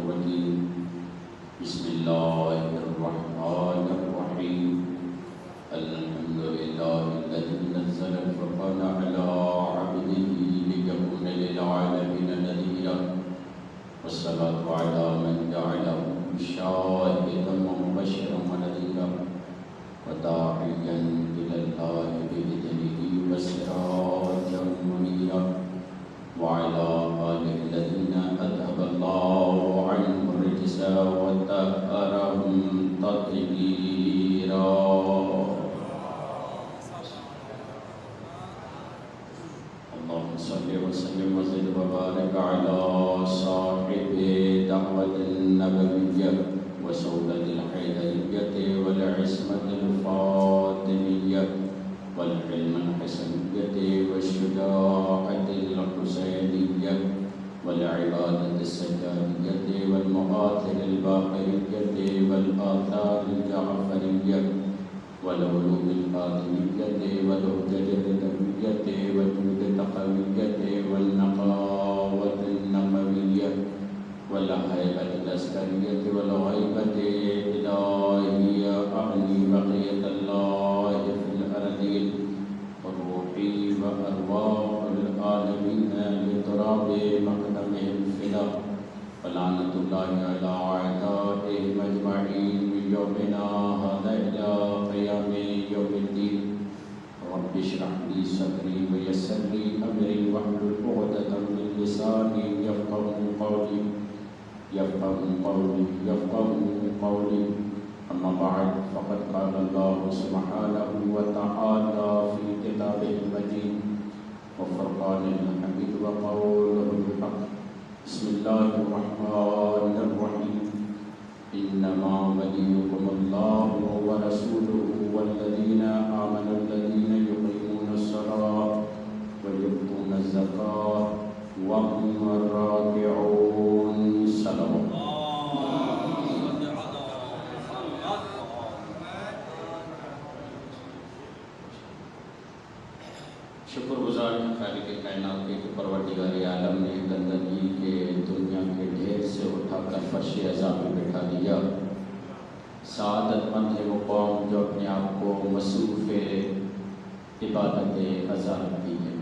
الرجيم بسم الله الرحمن الرحيم الحمد لله الذي نزل الفرقان على عبده ليكون للعالمين نذيرا والصلاة على من جعله شاهدا ومبشرا ونذيرا وداعيا إلى الله بإذنه وسراجا منيرا وعلى آله الذين أذهب الله عنهم الرجس وطهرهم تطهيرا اللهم صل وسلم وزد وبارك على صاحب دعوة النبوية وسودة الحيدرية والعصمة الفاطمية والحلم الحسنية والشجاعة الحسينية والعبادة السجادية والمآثر الباقرية والآثار الجعفرية والعلوم الآدمية والهجر النبوية والجود التقوية والنقاوة النقوية والهيبة العسكرية والغيبة الإلهية أعني بقية الله في الأرضين والروحي وأرواح العالمين لتراب مقدمهم فدا ولعنة الله على أعدائهم أجمعين من يومنا هذا إلى قيام يوم الدين رب اشرح لي صدري ويسر لي أمري واحلل عقدة من لساني يفقه قولي أما بعد فقد قال الله سبحانه وتعالى في كتابه المجيد وفرقان الحميد وقوله الحق بسم الله الرحمن الرحيم إنما وليكم الله ورسوله والذين آمنوا الذين يقيمون الصلاة ويؤتون الزكاة وهم راكعون صلى شکر گزار ہیں خالق کائنات کے کہ پروردگار عالم نے گندگی کے دنیا کے ڈھیر سے اٹھا کر فرش عزا میں بٹھا دیا. سعادت مند ہے وہ قوم جو اپنے آپ کو مصروف عبادت عزا رکھتی ہے.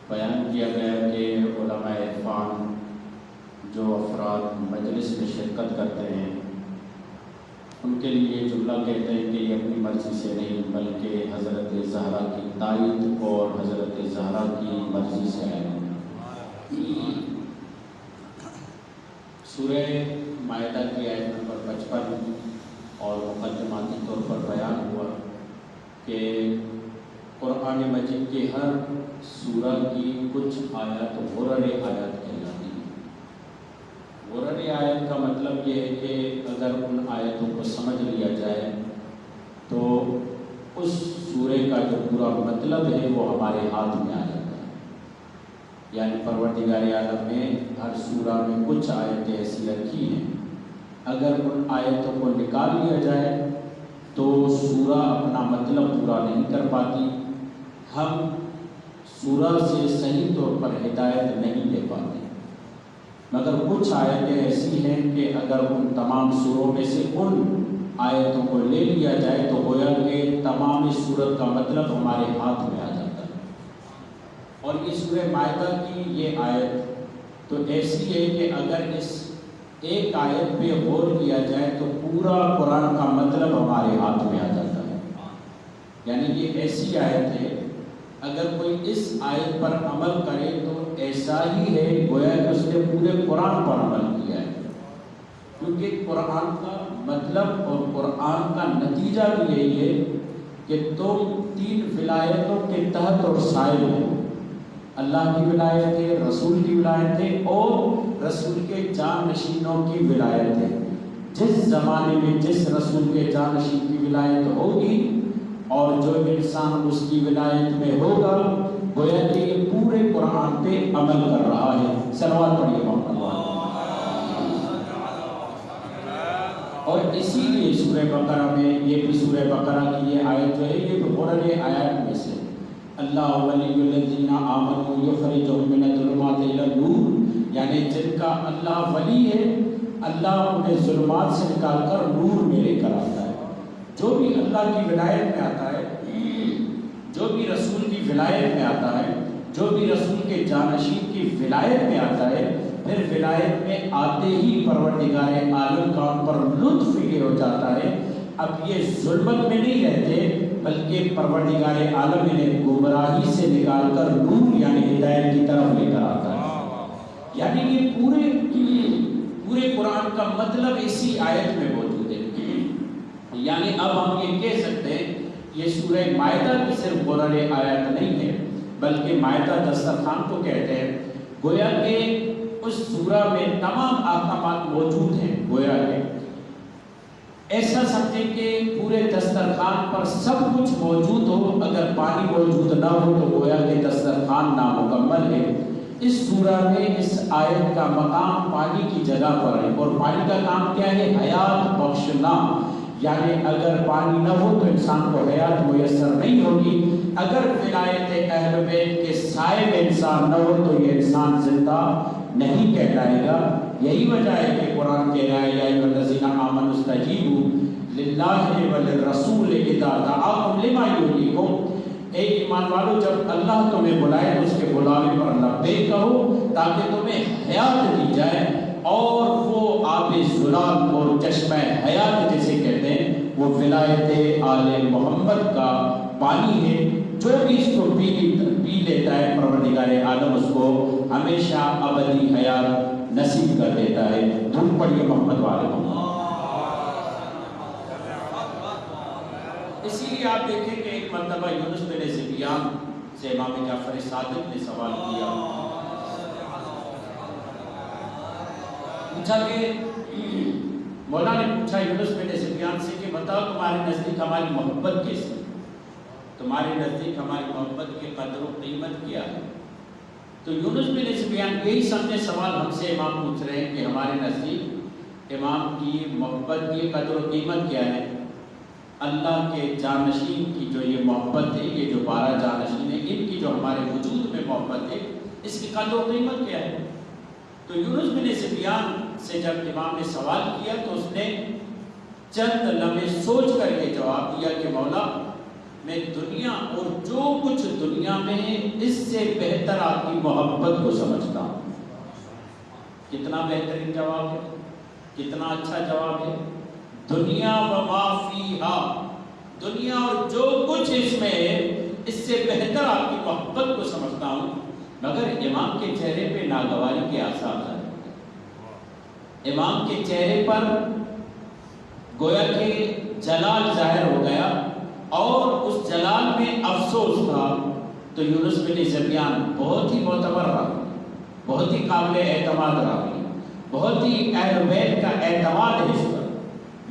بیان کیا گیا کہ علماء عرفان جو افراد مجلس میں شرکت کرتے ہیں ان کے لیے یہ جملہ کہتے ہیں کہ یہ اپنی مرضی سے نہیں بلکہ حضرت زہرا کی تائید اور حضرت زہرا کی مرضی سے آئے ہیں. سورہ مائدہ کی آیت نمبر 55 اور مقدماتی طور پر بیان ہوا کہ قرآن مجید کی ہر سورہ کی کچھ آیات غرر آیات کہلاتی ہیں. غرر آیت کا مطلب یہ ہے کہ اگر ان آیتوں کو سمجھ لیا جائے تو اس سورے کا جو پورا مطلب ہے وہ ہمارے ہاتھ میں آ جاتا ہے. یعنی پروردگار عالم نے ہر سورہ میں کچھ آیتیں ایسی رکھی ہیں اگر ان آیتوں کو نکال لیا جائے تو سورہ اپنا مطلب پورا نہیں کر پاتی. ہم سورہ سے صحیح طور پر ہدایت نہیں لے پاتے. مگر کچھ آیتیں ایسی ہیں کہ اگر ان تمام سوروں میں سے ان آیتوں کو لے لیا جائے تو گویا کہ تمام اس سورت کا مطلب ہمارے ہاتھ میں آ جاتا ہے. اور اس سورہ مائدہ کی یہ آیت تو ایسی ہے کہ اگر اس ایک آیت پہ غور کیا جائے تو پورا قرآن کا مطلب ہمارے ہاتھ میں آ جاتا ہے. یعنی یہ ایسی آیت ہے اگر کوئی اس آیت پر عمل کرے تو ایسا ہی ہے گویا کہ اس نے پورے قرآن پر عمل کیا ہے. کیونکہ قرآن کا مطلب اور قرآن کا نتیجہ بھی یہی ہے کہ تم 3 ولایتوں کے تحت اور سائے ہو. اللہ کی ولایت ہے, رسول کی ولایت ہے اور رسول کے جانشینوں کی ولایت ہے. جس زمانے میں جس رسول کے جانشین کی ولایت ہوگی اور جو انسان اس کی ولایت میں ہوگا گویا کہ یہ پورے قرآن پہ عمل کر رہا ہے. صلوات پڑھیے محمد. اور اسی لیے سورہ بقرہ میں یہ بھی سورہ بقرہ کی یہ آیت جو ہے یہ بھی غرر آیات میں سے اللہ ولی الذین آمنوا یخرجہم من الظلمات الی النور یعنی جن کا اللہ ولی ہے اللہ انہیں ظلمات سے نکال کر نور میں لے کر آتا ہے. جو بھی اللہ کی ولایت میں آتا ہے، جو بھی رسول کی ولایت میں آتا ہے، جو بھی رسول کے جانشین کی ولایت میں آتا ہے، پھر ولایت میں آتے ہی پروردگار عالم کا ان پر لطف یہ ہو جاتا ہے اب یہ ظلمت میں نہیں رہتے بلکہ پروردگار عالم انہیں گمراہی سے نکال کر نور یعنی ہدایت کی طرف لے کر آتا ہے. یعنی یہ پورے قرآن کا مطلب اسی آیت میں موجود ہے. یعنی اب ہم یہ کہہ سکتے ہیں یہ سورہ مائدہ کی صرف قرآن آیت نہیں ہے بلکہ مائدہ دسترخوان کو کہتے ہیں. گویا کہ اس سورہ میں تمام احکامات موجود ہیں. گویا کہ ایسا سمجھیں کہ پورے دسترخوان پر سب کچھ موجود ہو، اگر پانی موجود نہ ہو تو گویا کہ دسترخوان نامکمل ہے. اس سورہ میں اس آیت کا مقام پانی کی جگہ پر ہے، اور پانی کا کام کیا ہے؟ حیات بخشنا. یعنی اگر پانی نہ ہو تو انسان کو حیات میسر نہیں ہوگی. اگر ولایت اہل بیت کے سائے میں انسان نہ ہو تو یہ انسان زندہ نہیں کہلائے گا. یہی وجہ ہے کہ قرآن کہہ رہا ہے یا ایھا الذین آمنوا استجیبوا للہ وللرسول اذا دعاکم لما یحییکم. اے ایمان والو جب اللہ تمہیں بلائے تو اس کے بلانے پر لبیک کہو تاکہ تمہیں حیات دی جائے. اور وہ آب زلال اور چشمہ حیات جسے کہتے ہیں وہ ولایت آل محمد کا پانی ہے. جو بھی اس کو پی لیتا ہے پروردگار عالم اس کو ہمیشہ ابدی حیات نصیب کر دیتا ہے. دھوم پڑھیے محمد والے محمد. اسی لیے آپ دیکھیں کہ ایک مرتبہ یونس بن ذبیان سے امام جعفر صادق نے سوال کیا، پوچھا کہ مولا نے پوچھا یونس بن ذبیان سے کہ بتاؤ تمہارے نزدیک ہماری محبت کیسی؟ تمہارے نزدیک ہماری محبت کی قدر و قیمت کیا ہے؟ تو یونس بن ذبیان یہی سمجھے سوال ہم سے امام پوچھ رہے ہیں کہ ہمارے نزدیک امام کی محبت کی قدر و قیمت کیا ہے؟ اللہ کے جانشین کی جو یہ محبت ہے، یہ جو 12 جانشین ہیں ان کی جو ہمارے وجود میں محبت ہے اس کی قدر و قیمت کیا ہے؟ تو یونس بن ذبیان سے جب امام نے سوال کیا تو اس نے چند لمحے سوچ کر کے جواب دیا کہ مولا میں دنیا اور جو کچھ دنیا میں ہے اس سے بہتر آپ کی محبت کو سمجھتا ہوں. کتنا بہترین جواب ہے، کتنا اچھا جواب ہے. دنیا و ما فیہا، دنیا اور جو کچھ اس میں ہے اس سے بہتر آپ کی محبت کو سمجھتا ہوں. مگر امام کے چہرے پہ ناگواری کے آثار ہیں. امام کے چہرے پر گویا کہ جلال ظاہر ہو گیا اور اس جلال میں افسوس تھا. تو یونس بن ذبیان بہت ہی معتبر راوی، بہت ہی قابل اعتماد راوی، بہت ہی اہل بیت کا اعتماد ہے اس پر.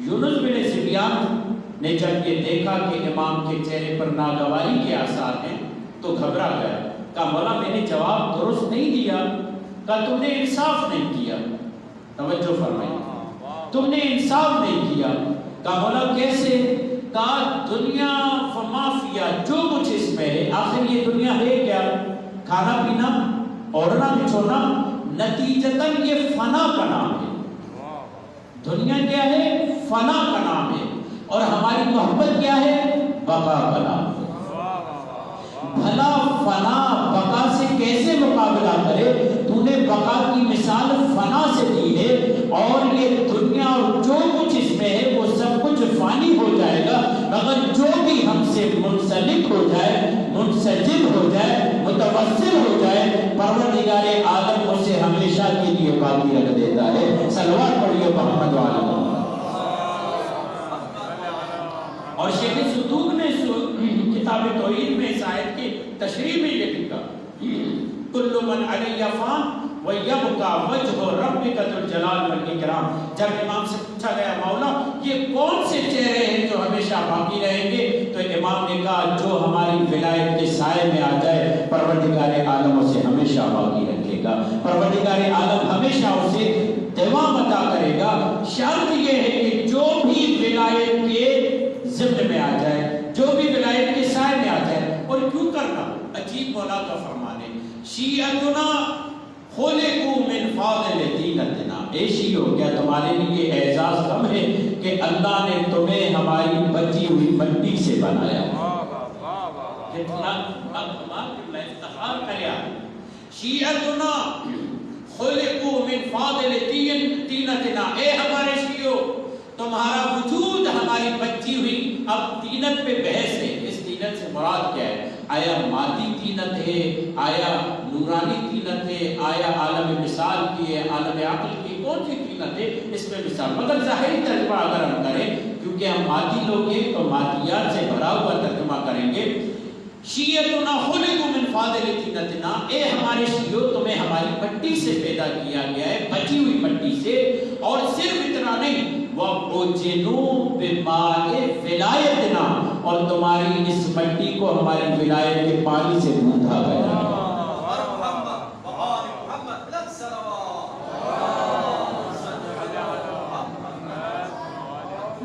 یونس بن ذبیان نے جب یہ دیکھا کہ امام کے چہرے پر ناگواری کے آثار ہیں تو گھبرا گیا. کہا مولا میں نے جواب درست نہیں دیا. کہا تم نے انصاف نہیں کیا. توجہ فرمائیے، تم نے انصاف نہیں کیا. کہا مولا کیسے؟ کہا دنیا و ما فیہا، جو کچھ اس میں ہے. آخر یہ دنیا ہے کیا؟ کھانا پینا، اوڑھنا بچھونا، نتیجتاً یہ فنا کا نام ہے. دنیا کیا ہے؟ فنا کا نام ہے. اور ہماری محبت کیا ہے؟ بقا کا نام ہے. بھلا فنا بقا سے کیسے مقابلہ کرے؟ تو نے بقا کی مثال فنا سے دی ہے. اور یہ دنیا اور جو کچھ اس میں ہے وہ سب کچھ فانی ہو جائے گا، مگر جو بھی ہم سے منسلک ہو جائے، منسجم ہو جائے، متوسل ہو جائے، پروردگار عالم اسے ہمیشہ کے لیے باقی رکھ دیتا ہے. صلوات پڑھیے محمد والے محمد. اور شیخ صدوق نے کتاب توحید میں اس آیت کی تشریح میں یہ لکھا کل من علیہ فان وَيَبْقَى وَجْهُ رَبِّكَ ذُو الْجَلَالِ وَالْإِكْرَامِ. جب امام سے پوچھا گیا مولا یہ کون سے چہرے ہیں جو ہمیشہ باقی رہیں گے؟ تو امام نے کہا جو ہماری ولایت کے سائے میں آ جائے پروردگار عالم اسے ہمیشہ باقی رکھے گا. پروردگار عالم ہمیشہ اسے دوام عطا کرے گا. شرط یہ ہے کہ جو بھی ولایت کے ضمن میں آ جائے، جو بھی ولایت کے سائے میں آ جائے. اور کیوں کرنا؟ عجیب مولا کا فرمان ہے، شیعتنا خلقوا من فاضل طینتنا، اے شیعو کیا تمہارے لیے اعزاز کم ہے کہ اللہ نے تمہیں ہماری بچی ہوئی مٹی سے بنایا؟ کتنا افتخار کریا، شیعتنا خلقوا من فاضل طینتنا، اے ہمارے شیعو تمہارا وجود ہماری بچی ہوئی، اب طینت پہ بحث ہے، اس طینت سے مراد کیا ہے؟ آیا مادی طینت ہے، آیا نورانی طینت ہے، آیا عالم مثال کی ہے، عالم عقل کی، کون سی طینت ہے؟ اس میں مثال، مگر ظاہری ترجمہ اگر ہم کریں کیونکہ ہم مادی لوگ ہیں تو مادیات سے بھرا ہوا ترجمہ کریں گے۔ شیعتنا خلقوا من فاضل طینتنا، اے ہمارے شیعو تمہیں ہماری مٹی سے پیدا کیا گیا ہے، بچی ہوئی مٹی سے، اور صرف اتنا نہیں وَأُجِنُوا بِمَاءِ وِلَایَتِنَا، اور تمہاری اس مٹی کو ہماری ولایت کے پانی سے گوندھا گیا۔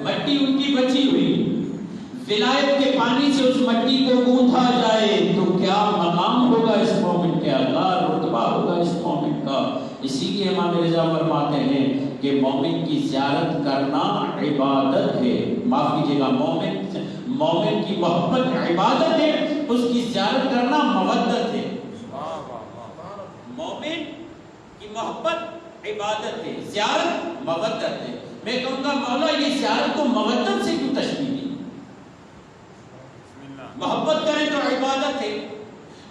مٹی ان کی بچی ہوئی، ولایت کے پانی سے اس مٹی کو گوندھا جائے تو کیا مقام ہوگا اس مومن کے، اللہ رتبہ ہوگا اس مومن کا۔ اسی لیے امام رضا فرماتے ہیں کہ مومن کی زیارت کرنا عبادت ہے، معاف کیجیے گا، مومن کی محبت عبادت ہے، اس کی زیارت کرنا مودت ہے۔ مومن کی محبت عبادت ہے، زیارت مودت ہے۔ میں کہوں گا مولا یہ زیارت کو مودت سے کیوں تشبیہ دی؟ محبت کریں تو عبادت ہے،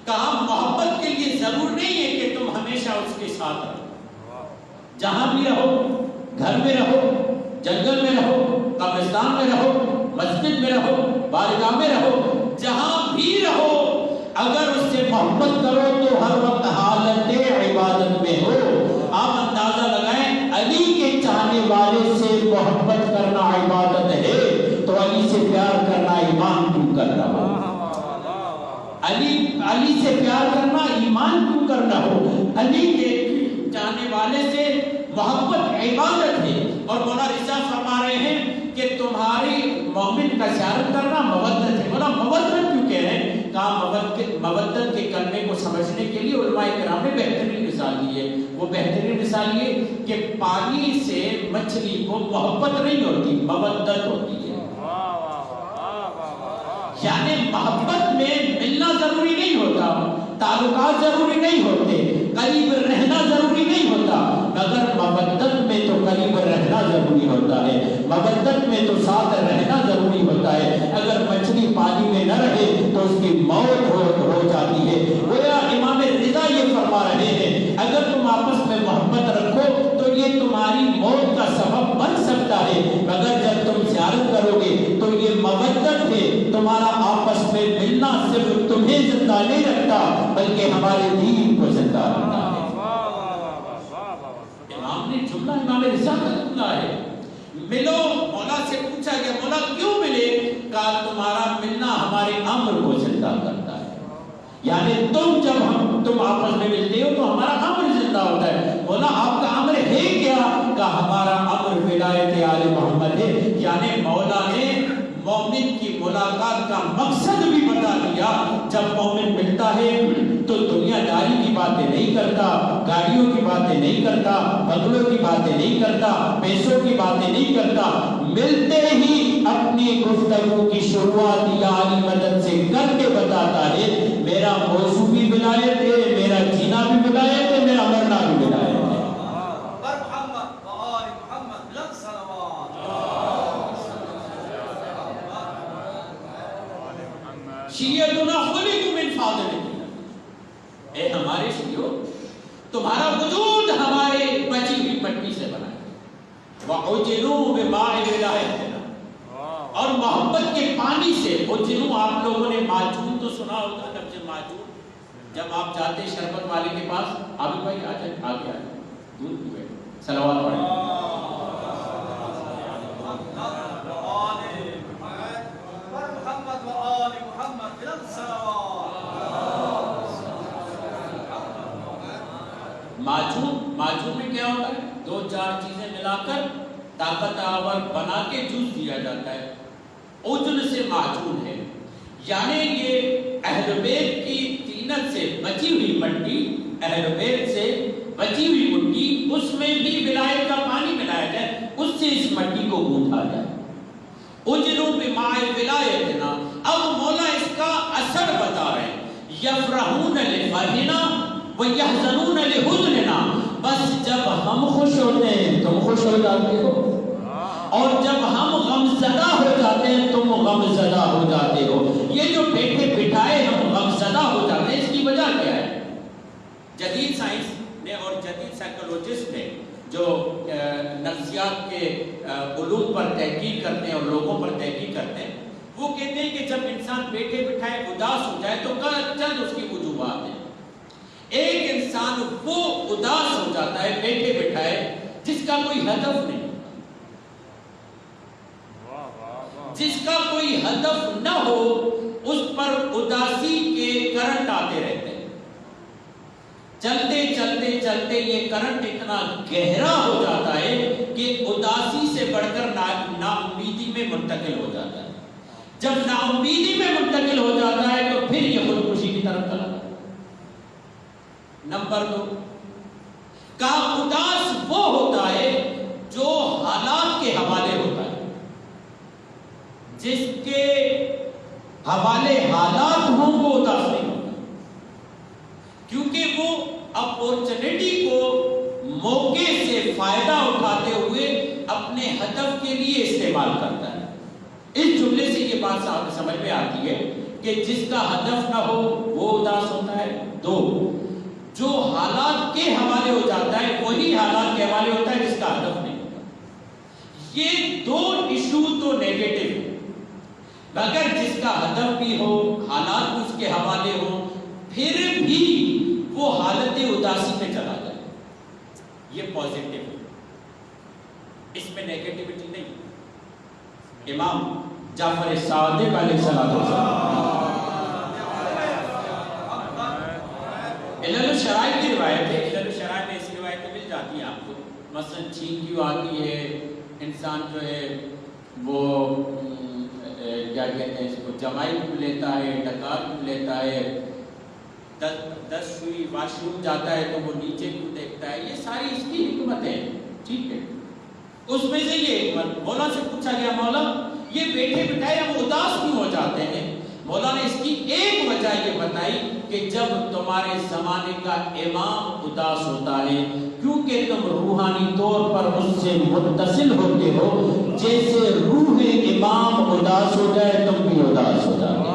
کہا محبت کے لیے ضرور نہیں ہے کہ تم ہمیشہ اس کے ساتھ رہو، جہاں بھی رہو، گھر میں رہو، جنگل میں رہو، قبرستان میں رہو، مسجد میں رہو، بارگاہ میں رہو، جہاں بھی رہو، اگر اس سے محبت کرو تو ہر وقت حالت عبادت میں ہو۔ آپ اندازہ لگائیں علی کے چاہنے والے سے محبت کرنا عبادت ہے تو علی سے پیار کرنا ایمان کیوں کرنا ہو؟ علی سے پیار کرنا ایمان کیوں کرنا ہو؟ علی کے چاہنے والے سے محبت عبادت ہے، اور مولا رضا فرما رہے ہیں کہ تمہاری مومن کا زیارت کرنا مودت ہے۔ مولا مودت کیوں کہہ رہے ہیں؟ کہا مودت کے کلمے کو سمجھنے کے لیے علماء کرام نے بہترین مثال دی ہے۔ وہ بہترین مثال یہ کہ پانی سے مچھلی کو محبت نہیں ہوتی، مودت ہوتی ہے۔ یعنی محبت میں ملنا ضروری نہیں ہوتا، تعلقات ضروری نہیں ہوتے، قریب رہنا ضروری نہیں ہوتا، مگر مودت میں تو قریب رہنا ضروری ہوتا ہے، مودت میں تو ساتھ رہنا ضروری ہوتا ہے۔ اگر مچھلی پانی میں نہ رہے تو اس کی موت ہو جاتی ہے۔ گویا امام رضا یہ فرما رہے ہیں اگر تم آپس میں محبت رکھو تو یہ تمہاری موت کا سبب بن سکتا ہے، مگر جب تم زیارت کرو گے تو یہ مودت ہے، تمہارا آپس میں ملنا صرف تمہیں زندہ نہیں رکھتا بلکہ ہمارے دین کو زندہ رکھتا ہے۔ امام نے جملہ امام رضا کا جملہ ہے، ملو۔ مولا سے پوچھا گیا مولا کیوں ملے؟ کہا تمہارا ملنا ہمارے امر کو زندہ کرتا ہے، یعنی تم آپس میں ملتے ہو تو ہمارا امر زندہ ہوتا ہے۔ مولا آپ کا امر ہے کیا؟ کہ ہمارا امر ولایت آل محمد ہے، یعنی مولا نے مومن کی ملاقات کا مقصد بھی بتا دیا۔ جب مومن ملتا ہے تو دنیا داری کی باتیں نہیں کرتا، گاڑیوں کی باتیں نہیں کرتا، بنگلوں کی باتیں نہیں کرتا، پیسوں کی باتیں نہیں کرتا، ملتے ہی اپنی گفتگو کی شروعات یا علی مدد سے کر کے بتاتا ہے میرا موضوع بھی ولایت ہے، میرا جینا بھی ولایت ہے، میرا مرنا بھی ولایت ہے۔ شیعتنا خلقوا من فاضل طینتنا، اے ہمارے شیعو تمہارا وجود ہمارے بچی ہوئی مٹی سے بنا ہے، وَأُجِنُوا بِمَاءِ وِلَایَتِنَا، اور محبت کے پانی سے۔ اجنو آپ لوگوں نے معجون تو سنا ہوگا، لفظ معجون، جب آپ جاتے شربت والے کے پاس، عابد بھائی آ جائیں، آگے آ جائیں، دور کی بیٹھے، صلوات پڑھیں۔ معجون میں کیا ہوتا ہے؟ دو چار چیزیں ملا کر طاقت آور بنا کے جوس دیا جاتا ہے، عجن سے معجون ہے، یعنی یہ اہل بیت کی طینت سے بچی ہوئی مٹی، اہل بیت سے بچی ہوئی مٹی، اس بھی ولایت کا پانی ملایا جائے، اس سے اس مٹی کو گوندھا جائے. اجروا بماء ولایتنا. اب مولا اس کا اثر بتا رہے ہیں. یفرحون لفرحنا ویحزنون لحزننا. بس جب ہم خوش ہوتے ہیں تم خوش ہو جاتے ہو، اور جب ہم غم زدہ ہو جاتے ہیں تم غم زدہ ہو جاتے ہو. یہ جو بیٹھے بٹھائے ہم غم زدہ ہو جاتے ہیں، اس کی وجہ کیا ہے؟ جدید سائنس نے اور جدید سائیکولوجسٹ نے جو نفسیات کے علوم پر تحقیق کرتے ہیں اور لوگوں پر تحقیق کرتے ہیں، وہ کہتے ہیں کہ جب انسان بیٹھے بٹھائے اداس ہو جائے تو چند اس کی وجوہات ہیں. ایک انسان وہ اداس ہو جاتا ہے بیٹھے بٹھائے جس کا کوئی ہدف نہیں، جس کا کوئی ہدف نہ ہو، اس پر اداسی کے کرنٹ آتے رہتے ہیں. چلتے چلتے چلتے یہ کرنٹ اتنا گہرا ہو جاتا ہے کہ اداسی سے بڑھ کر نا امیدی میں منتقل ہو جاتا ہے. جب نا امیدی میں منتقل ہو جاتا ہے تو پھر یہ خودکشی کی طرف چلا جاتا ہے. نمبر 2 کا اداس وہ ہوتا ہے جو حالات کے حوالے ہوتا ہے، جس کے حوالے حالات ہوں وہ اداس نہیں ہوتا، کیونکہ وہ اپورچنٹی کو موقع سے فائدہ اٹھاتے ہوئے اپنے ہدف کے لیے استعمال کرتا ہے. اس جملے سے یہ بات سمجھ میں آتی ہے کہ جس کا ہدف نہ ہو وہ اداس ہوتا ہے. 2 جو حالات کے حوالے ہو جاتا ہے وہی حالات کے حوالے ہوتا ہے جس کا ہدف نہیں ہوتا. یہ 2 ایشو تو نیگیٹو ہے، مگر جس کا ہدف بھی ہو، حالات بھی اس کے حوالے ہو، پھر بھی وہ حالت اداسی میں چلا جائے، یہ پازیٹیو ہے، اس میں نیگیٹیوٹی نہیں. امام جعفر صادق علیہ السلام علل الشرائع کی روایت ہے. علل الشرائع میں ایسی روایتیں مل جاتی ہیں آپ کو، مثلا چھینک کیوں آتی ہے، انسان جو ہے وہ کیا کہتے ہیں اس کو، جمائی کیوں لیتا ہے، ڈکار کیوں لیتا ہے، 10 سوئی واش روم جاتا ہے تو وہ نیچے کیوں دیکھتا ہے. یہ ساری اس کی حکمت ہے، ٹھیک ہے. اس میں سے یہ حکمت مولا سے پوچھا گیا، مولا یہ بیٹھے بٹھائے ہم اداس کیوں ہو جاتے ہیں؟ مولا نے اس کی ایک وجہ یہ بتائی کہ جب تمہارے زمانے کا امام اداس ہوتا ہے، کیونکہ تم روحانی طور پر اس سے متصل ہوتے ہو، جیسے روح امام اداس ہو جائے تم بھی اداس ہو جاتے ہو.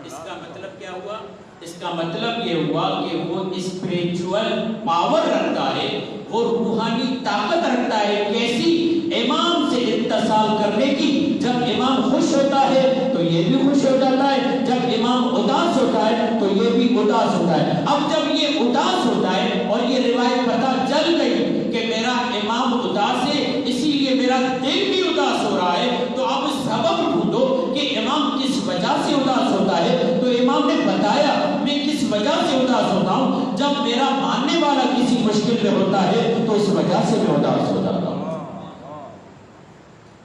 اس کا مطلب کیا ہوا؟ اس کا مطلب یہ ہوا کہ وہ اسپریچول پاور رکھتا ہے، وہ روحانی طاقت رکھتا ہے. کیسی؟ امام سے اتصال کرنے کی. جب امام خوش ہوتا ہے تو یہ بھی خوش ہو جاتا ہے، جب امام اداس ہوتا ہے تو یہ بھی اداس ہوتا ہے. اب جب یہ اداس ہوتا ہے اور یہ روایت پتہ چل گئی کہ میرا امام اداس ہے، اسی لیے میرا دل بھی اداس ہو رہا ہے، تو اب سبب ڈھونڈو کہ امام کس وجہ سے اداس ہوتا ہے. تو امام نے بتایا میں کس وجہ سے اداس ہوتا ہوں، جب میرا ماننے والا کسی مشکل میں ہوتا ہے تو اس وجہ سے میں اداس ہو جاتا ہوں.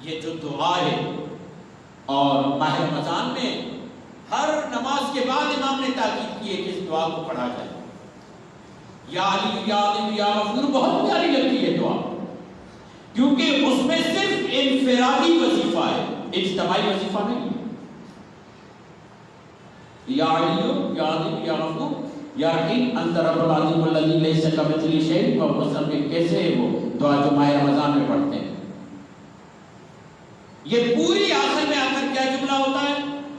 یہ جو دعا ہے، اور ماہ رمضان میں ہر نماز کے بعد امام نے تاکید کی ہے کہ اس دعا کو پڑھا جائے. یا علی یا علی یا غفور بہت پیاری لگتی ہے دعا، کیونکہ اس میں صرف انفرادی وظیفہ ہے، اجتماعی وظیفہ نہیں. یا علی یا علی یا غفور یا رحیم انت رب العظیم الذی لیس کمثلہ شیء. وہ مسلم کیسے ہے وہ دعا جو ماہ رمضان میں پڑھتے ہیں. یہ پوری آخر میں آ کر کیا جملہ ہوتا ہے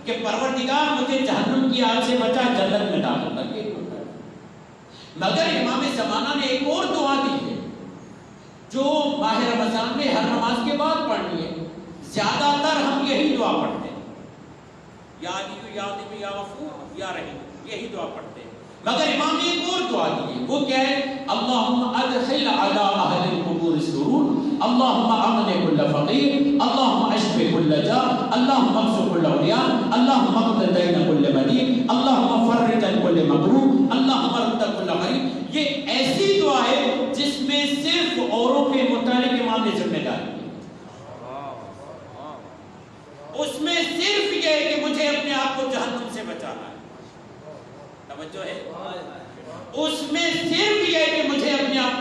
کہ پروردگار مجھے جہنم کی آگ سے بچا، جنت میں ڈال دے. یہ ہوتا ہے. مگر امام زمانہ نے ایک اور دعا دی ہے جو ماہ رمضان میں ہر نماز کے بعد پڑھنی ہے. زیادہ تر ہم یہی دعا پڑھتے ہیں، یا علی یا علی یا غفور یا رحیم، یہی دعا پڑھتے ہیں. مگر امام نے ایک اور دعا دی ہے، وہ کیا ہے؟ اللہم ادخل علی اہل القبور السرور، اللہم امن کل فقیر، اللہم اشف کل جا، اللہم اکس کل عریان، اللہم اقض دین کل مدین، اللہم فرج عن کل مکروب، اللہم رد کل غریب. یہ ایسی دعا ہے جس میں صرف اوروں کے متعلق امام نے ذمہ داری کی. اس میں صرف یہ ہے کہ مجھے اپنے آپ کو جہنم سے بچانا ہے. توجہ ہے؟ اس میں صرف یہ ہے کہ مجھے اپنے آپ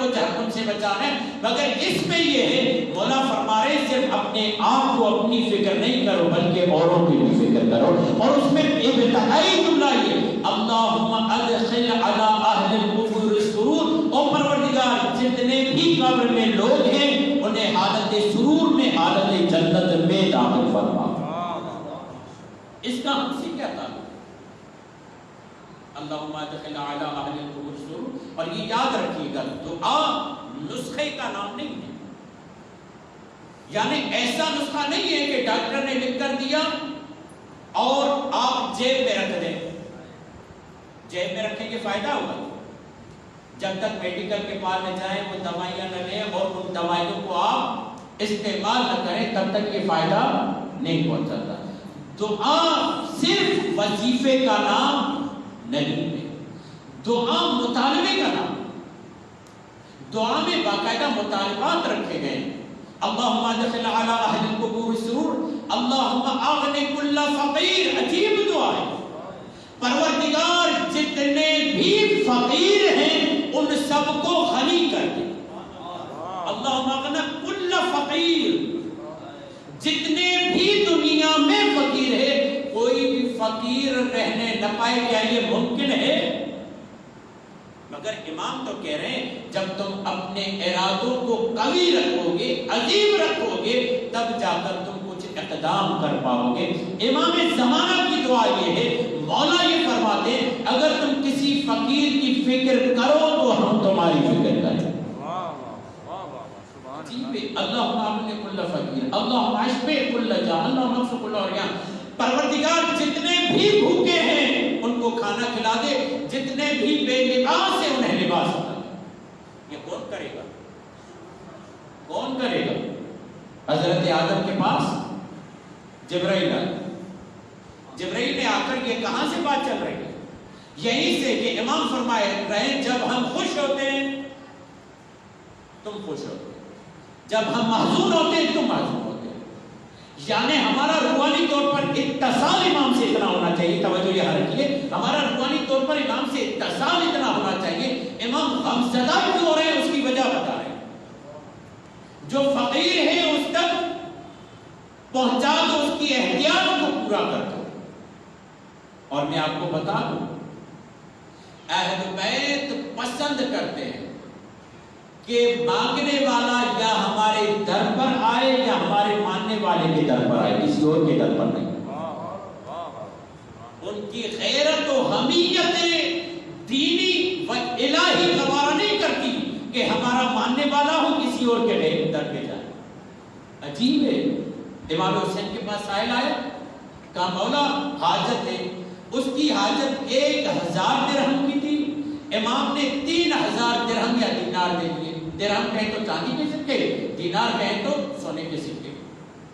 سے بچانا ہے، مگر اس میں یہ ہے مولا فرما رہے صرف اپنے آپ کو اپنی فکر نہیں کرو بلکہ اوروں کی بھی فکر کرو، اور اس میں ابتدائی جملہ یہ اللہم ادخل علی اہل القبور السرور، او پروردگار جتنے بھی قبر میں لوگ ہیں انہیں حالت سرور میں، حالت جنت میں داخل فرما۔ اس کا ہم سے کیا تعلق؟ اللہم ادخل علی اہل القبور السرور، اور یہ یاد رکھیے گا دعا نسخے کا نام نہیں ہے، یعنی ایسا نسخہ نہیں ہے کہ ڈاکٹر نے لکھ کر دیا اور آپ جیب میں رکھ دیں۔ جیب میں رکھیں گے فائدہ ہوگا؟ جب تک میڈیکل کے پاس نہ جائیں وہ دوائیاں نہ لیں اور ان دوائیوں کو آپ استعمال نہ کریں تب تک یہ فائدہ نہیں پہنچاتا۔ دعا صرف وظیفے کا نام نہیں ہے، دعا مطالبے کا نام۔ دعا میں باقاعدہ مطالبات رکھے گئے، اللہم ادخل علی اہل القبور السرور، اللہم اغنی کل فقیر۔ عجیب دعا ہے، پروردگار جتنے بھی فقیر ہیں ان سب کو غنی کر دے۔ اللہم اغنی کل فقیر، جتنے بھی دنیا میں فقیر ہے کوئی بھی فقیر رہنے نہ پائے، کیا یہ ممکن ہے؟ مگر امام تو کہہ رہے ہیں جب تم اپنے ارادوں کو قوی رکھو گے، عظیم رکھو گے، تب جا کر تم کچھ اقدام کر پاؤ گے۔ امام زمانہ کی دعا یہ ہے، مولا یہ فرماتے ہیں اگر تم کسی فقیر کی فکر کرو تو ہم تمہاری فکر کریں۔ اللہم اغنی کل فقیر، اللہم اشفی کل جاع، اللہم اکف کل عریان۔ پروردگار جتنے بھی بھوکے ہیں ان کو کھانا کھلا دے، جتنے بھی بے لباس ہیں انہیں لباس عطا دے۔ یہ کون کرے گا؟ کون کرے گا؟ حضرت آدم کے پاس جبرائیل آئے، جبرائیل نے آ کر یہ کہاں سے بات چل رہی ہے؟ یہیں سے کہ امام فرمائے رہے جب ہم خوش ہوتے ہیں تم خوش ہوتے، جب ہم محزون ہوتے ہیں تم محزون ہوتے، یعنی ہمارا روحانی طور پر اتصال امام سے اتنا ہونا چاہیے، توجہ یہاں رکھیے، ہمارا روحانی طور پر امام سے اتصال اتنا ہونا چاہیے۔ امام غمزدہ کیوں ہو رہے ہیں اس کی وجہ بتا رہے ہیں، جو فقیر ہے اس تک پہنچا دو، اس کی احتیاج کو پورا کر دو۔ اور میں آپ کو بتا دوں اہل بیت پسند کرتے ہیں کہ مانگنے والا یا ہمارے در پر آئے یا ہمارے ماننے والے کے در پر آئے، کسی اور کے در پر نہیں۔ ان کی غیرت و حمیت دینی و الہی گوارا نہیں کرتی کہ ہمارا ماننے والا ہو کسی اور کے در پہ جائے۔ عجیب ہے، امام حسین کے پاس سائل آئے، کہا مولا حاجت ہے، اس کی حاجت 1000 درہم کی تھی، امام نے 3000 درہم یا دینار دے دیے۔ درہم کہیں تو چاندی کے سکے، دینار کہیں تو سونے کے سکے۔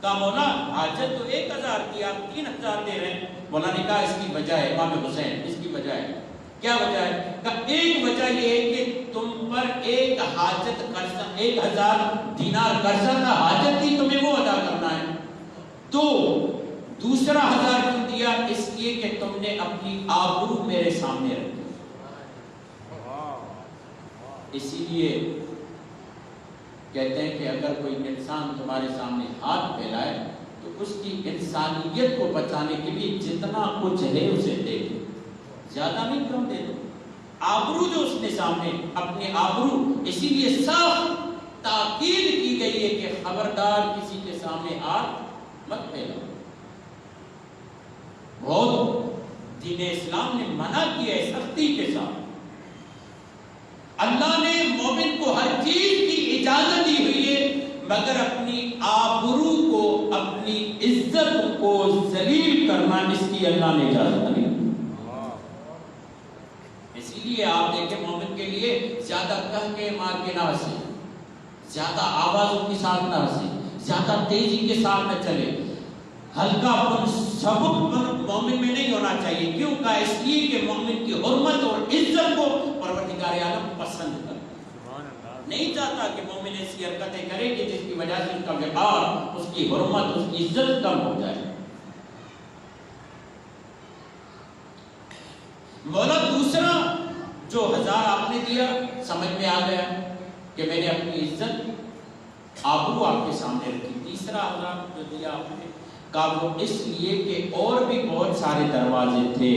کہا مولا حاجت تو 1000 کی، آپ 3000 دے رہے ہیں۔ مولا نے کہا اس کی وجہ ہے، امام حسین اس کی وجہ ہے۔ کیا وجہ ہے؟ کہا ایک وجہ یہ ہے کہ تم پر ایک حاجت قرضہ 1000 دینار قرضہ تھا، حاجت تھی تمہیں وہ ادا کرنا ہے، تو دوسرا 1000 کیوں دیا؟ اس لیے کہ تم نے اپنی آبرو میرے سامنے رکھی۔ اسی لیے کہتے ہیں کہ اگر کوئی انسان تمہارے سامنے ہاتھ پھیلائے تو اس کی انسانیت کو بچانے کے لیے جتنا کچھ ہے اسے دے دو، زیادہ نہیں کم دے دو۔ آبرو جو اس نے سامنے، اپنے آبرو، اسی لیے سخت تاکید کی گئی ہے کہ خبردار کسی کے سامنے ہاتھ مت پھیلاؤ۔ بہت دین اسلام نے منع کیا ہے سختی کے ساتھ۔ اللہ نے مومن کو ہر چیز کی اجازت دی ہوئی ہے مگر اپنی آبرو کو، اپنی عزت کو ذلیل کرنا اس کی اللہ نے اجازت نہیں۔ اسی لیے آپ دیکھیں مومن کے لیے زیادہ کہہ کے مار کے نہ ہنسے، زیادہ آوازوں کے ساتھ نہ ہنسے، زیادہ تیزی کے ساتھ نہ چلے، ہلکا پن سبک پن مومن میں نہیں ہونا چاہیے۔ کیوں کہا؟ اس لیے کہ مومن کی حرمت اور عزت کو پروردگار عالم پسند کرتا ہے، نہیں چاہتا کہ مومن ایسی حرکتیں کرے کہ جس کی وجہ سے اس کا وقار، اس کی حرمت، اس کی عزت کم ہو جائے۔ مولا دوسرا جو 1000 آپ نے دیا سمجھ میں آ گیا، کہ میں نے اپنی عزت آبرو آپ کے سامنے رکھی. تیسرا عذاب جو دیا آپ نے کہا وہ اس لیے کہ اور بھی بہت سارے دروازے تھے.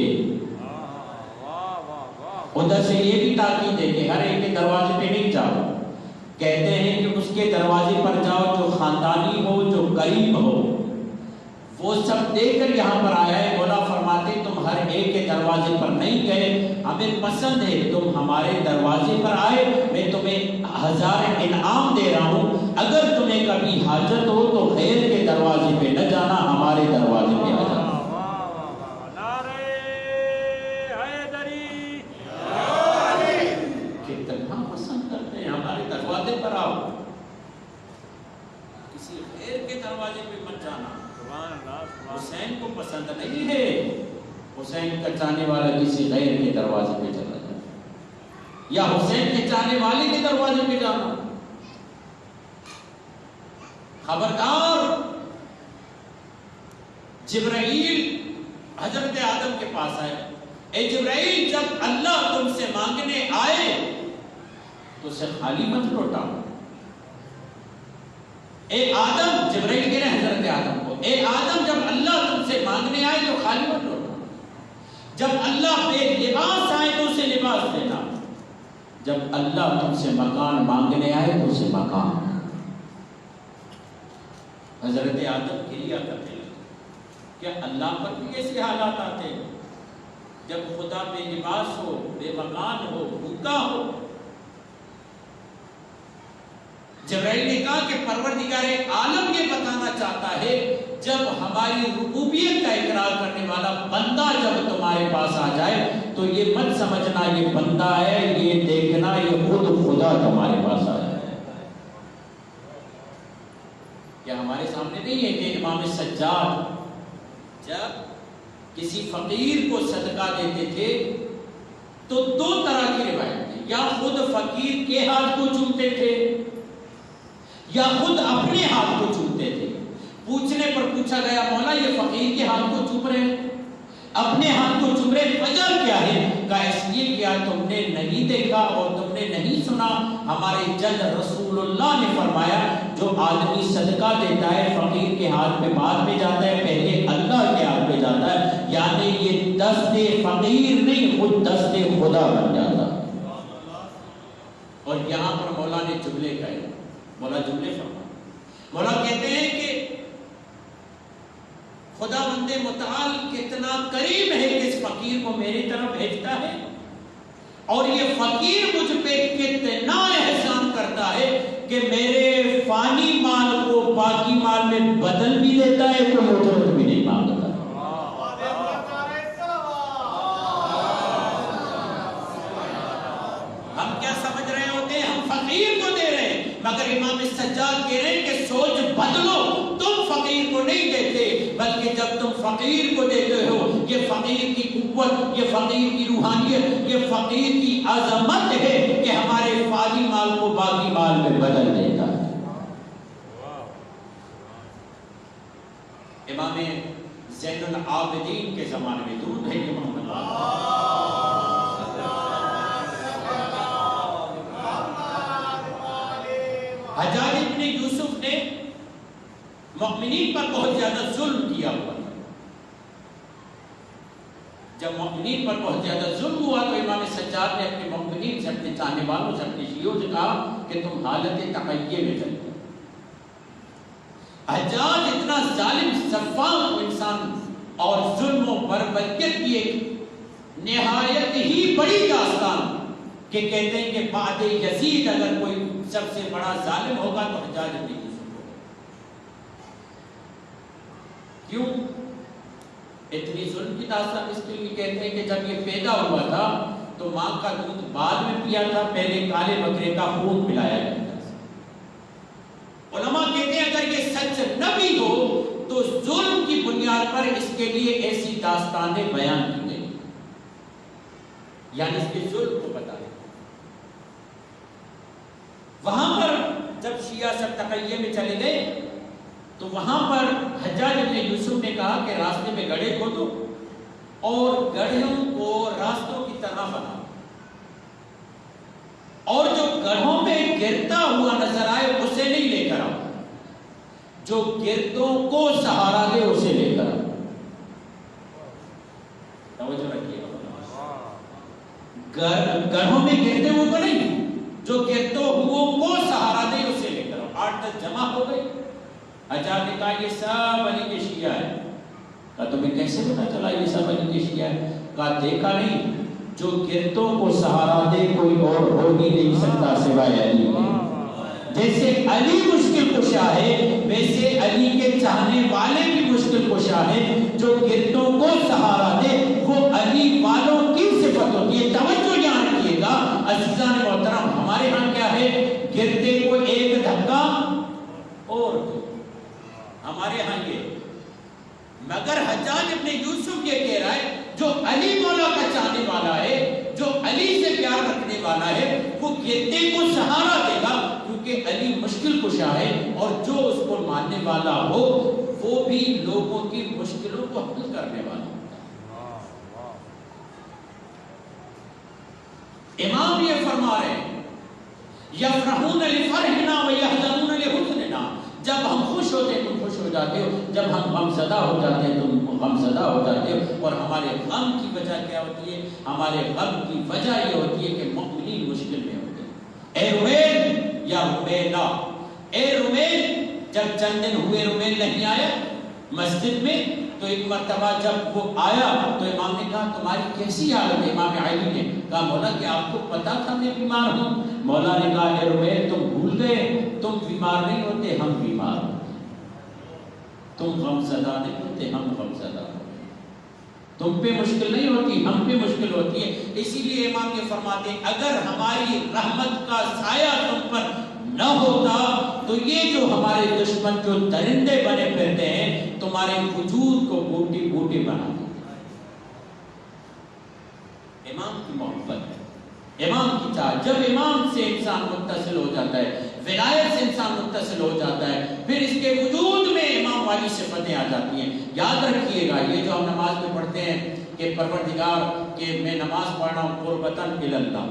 ادھر سے یہ بھی تاکید ہے کہ ہر ایک کے دروازے پہ نہیں جاؤ. کہتے ہیں کہ اس کے دروازے پر جاؤ جو خاندانی ہو, جو قریب ہو. وہ سب دے کر یہاں پر آیا ہے. مولا فرماتے تم ہر ایک کے دروازے پر نہیں گئے, ہمیں پسند ہے تم ہمارے دروازے پر آئے, میں تمہیں 1000 انعام دے رہا ہوں. اگر تمہیں کبھی حاجت ہو تو غیر کے دروازے پہ نہ جانا, ہمارے دروازے پہ آ جانا. کتنا پسند کرتے ہیں, ہمارے دروازے پر آؤ, کسی غیر کے دروازے پہ مت جانا. حسین کو پسند نہیں ہے حسین کا چاہنے والا کسی غیر کے دروازے پہ چلا جائے, یا حسین کے چاہنے والے کے دروازے پہ جانا. خبردار, جبرائیل حضرت آدم کے پاس آئے. اے جبرائیل, جب اللہ تم سے مانگنے آئے تو اسے خالی مت لوٹاؤ. اے آدم, جبرائیل کہہ رہے حضرت آدم کو, اے آدم جب اللہ تم سے مانگنے آئے تو خالی مت لوٹاؤ. جب اللہ بے لباس آئے تو اسے لباس دینا. جب اللہ تم سے مکان مانگنے آئے تو اسے مکان. حضرت آدم گریا کرتے لگے. کیا اللہ پر بھی ایسے حالات آتے ہیں جب خدا بے لباس ہو, بے مکان ہو, بھوکا ہو؟ جبرائیل نے کہا کہ پروردگار عالم یہ بتانا چاہتا ہے جب ہماری ربوبیت کا اقرار کرنے والا بندہ جب تمہارے پاس آ جائے تو یہ مت سمجھنا یہ بندہ ہے, یہ دیکھنا یہ خود خدا تمہارے پاس آ جائے. کیا ہمارے سامنے نہیں ہے کہ امام سجاد جب کسی فقیر کو صدقہ دیتے تھے تو 2 طرح کی روایت تھی. یا خود فقیر کے ہاتھ کو چومتے تھے یا خود اپنے ہاتھ کو چومتے تھے. پوچھنے پر پوچھا گیا مولا یہ فقیر کے ہاتھ کو چوم رہے, اپنے ہاتھ کو چوم رہے, وجہ کیا ہے؟ کہا اس لیے کیا تم نے نہیں دیکھا اور تم نے نہیں سنا, ہمارے جد رسول اللہ نے فرمایا جو آدمی صدقہ دیتا ہے فقیر کے ہاتھ میں بعد میں جاتا ہے, پہلے اللہ کے ہاتھ میں جاتا ہے. یعنی یہ دست فقیر نہیں, خود دست خدا بن جاتا. اور یہاں پر مولا نے جملے کہے, مولا جملے فرما. مولا کہتے ہیں کہ خدا بند متعال کتنا کریم ہے کہ اس فقیر کو میری طرف بھیجتا ہے, اور یہ فقیر مجھ پہ کتنا احسان کرتا ہے کہ میرے فانی مال کو باقی مال میں بدل بھی دیتا ہے, کوئی اجرت بھی نہیں مانگتا. ہم کیا سمجھ رہے ہوتے ہیں, ہم فقیر کو دے رہے ہیں, مگر امام سجاد کہہ رہے ہیں کہ سوچ بدلو, تم فقیر کو نہیں دیتے بلکہ جب تم فقیر کو دیتے ہو یہ فقیر کی قوت, یہ فقیر کی روحانیت, یہ فقیر کی عظمت ہے کہ ہمارے فانی مال کو باقی مال میں بدل دیتا ہے. امام زین العابدین کے زمانے میں درود ہے کہ محمد حجاج ابن یوسف نے مؤمنین پر بہت زیادہ ظلم کیا ہوا تھا. جب مؤمنین پر بہت زیادہ ظلم ہوا تو امام سجاد نے اپنے مؤمنین سے, اپنے چاہنے والوں سے, اپنے شیعوں سے کہا کہ تم حالت تقیہ میں چلو. حجاج اتنا ظالم سفاک انسان اور ظلم و بربریت کی ایک نہایت ہی بڑی داستان کہ کہتے ہیں کہ بعد یزید اگر کوئی سب سے بڑا ظالم ہوگا تو حجاج ابن یوسف ہوگا. کیوں اتنی ظلم کی داستان اس کے لیے کہتے ہیں کہ جب یہ پیدا ہوا تھا تو ماں کا دودھ بعد میں پیا تھا, پہلے کالے بکرے کا خون پلایا گیا تھا. علماء کہتے ہیں اگر یہ سچ نہ بھی ہو تو ظلم کی بنیاد پر اس کے لیے ایسی داستانیں بیان کی گئی, یعنی اس کے ظلم کو بتایا. وہاں پر جب شیعہ سب تقیہ میں چلے گئے تو وہاں پر حجاج ابن یوسف نے کہا کہ راستے میں گڑھے کھودو اور گڑھوں کو راستوں کی طرح بناؤ, اور جو گڑھوں میں گرتا ہوا نظر آئے اسے نہیں لے کر آؤ، جو گردوں کو سہارا دے اسے لے کر آؤ۔ توجہ رکھیے، گڑھوں میں گردے ہوئے کو نہیں، جو گردوں ہوئے کو سہارا دے اسے لے کر آؤ۔ 8-10 جمع ہو گئی، حجاج نے کہا یہ سب علی کے شیعہ ہے۔ کہا تمہیں کیسے پتا چلا یہ سب علی کے شیعہ ہے؟ کہا دیکھا نہیں، جو گردوں کو سہارا دے کوئی اور ہو ہی نہیں سکتا سوائے علی کے۔ جیسے علی مشکل کشا ہے ویسے علی کے چاہنے والے بھی مشکل کشا ہے، جو گردوں کو سہارا دے وہ علی والوں کی صفت ہوتی ہے۔ توجہ یہاں رکھیے گا عزیزان محترم، ہمارے ہاں کیا ہے، گردے کو ایک دھکا اور دو، ہمارے ہاں یہ، مگر حجاج ابن یوسف یہ کہہ رہا ہے جو علی مولا کا چاہنے والا ہے، جو علی سے پیار رکھنے والا ہے، وہ گردے کو سہارا دے گا، کیونکہ علی مشکل کشا ہے، اور جو اس کو ماننے والا ہو وہ بھی لوگوں کی مشکلوں کو حل کرنے والا ہوتا ہے۔ امام یہ فرما رہے ہیں یفرحون لفرحنا ویحزنون لحزننا، جب ہم خوش ہوتے ہیں تم خوش ہو جاتے ہو، جب ہم غمزدہ ہو جاتے ہیں تم غمزدہ ہو جاتے ہو، اور ہمارے غم کی وجہ کیا ہوتی ہے؟ ہمارے غم کی وجہ یہ ہوتی ہے کہ مؤمنین مشکل میں ہوتے ہیں۔ اے رومیل یا رومیلا، اے رومیل، جب چند دن ہوئے رومیل نہیں آیا مسجد میں، تو ایک مرتبہ جب وہ آیا تو امام نے کہا تمہاری کیسی حالت ہے؟ امام علی نے کہا مولا کہ آپ کو پتا تھا میں بیمار ہوں؟ مولا نے کہا اے رومیل تم بھول گئے، تم بیمار نہیں ہوتے، ہم بیمار ہوتے، تم غمزدہ نہیں ہوتے، ہم غمزدہ ہوتے، تم پہ مشکل نہیں ہوتی، ہم پہ مشکل ہوتی ہے۔ اسی لیے امام یہ فرماتے ہیں اگر ہماری رحمت کا سایہ تم پر نہ ہوتا تو یہ جو ہمارے دشمن جو درندے بنے پھرتے ہیں تمہارے وجود کو بوٹی بوٹی بنا دیتے۔ امام کی محبت ہے، امام کی چاہت، جب امام سے انسان متصل ہو جاتا ہے، ولایت سے انسان متصل ہو جاتا ہے، پھر اس کے وجود میں امام والی صفتیں آ جاتی ہیں۔ یاد رکھیے گا یہ جو ہم نماز میں پڑھتے ہیں کہ پروردگار کہ میں نماز پڑھ رہا ہوں قربتاً الی اللہ،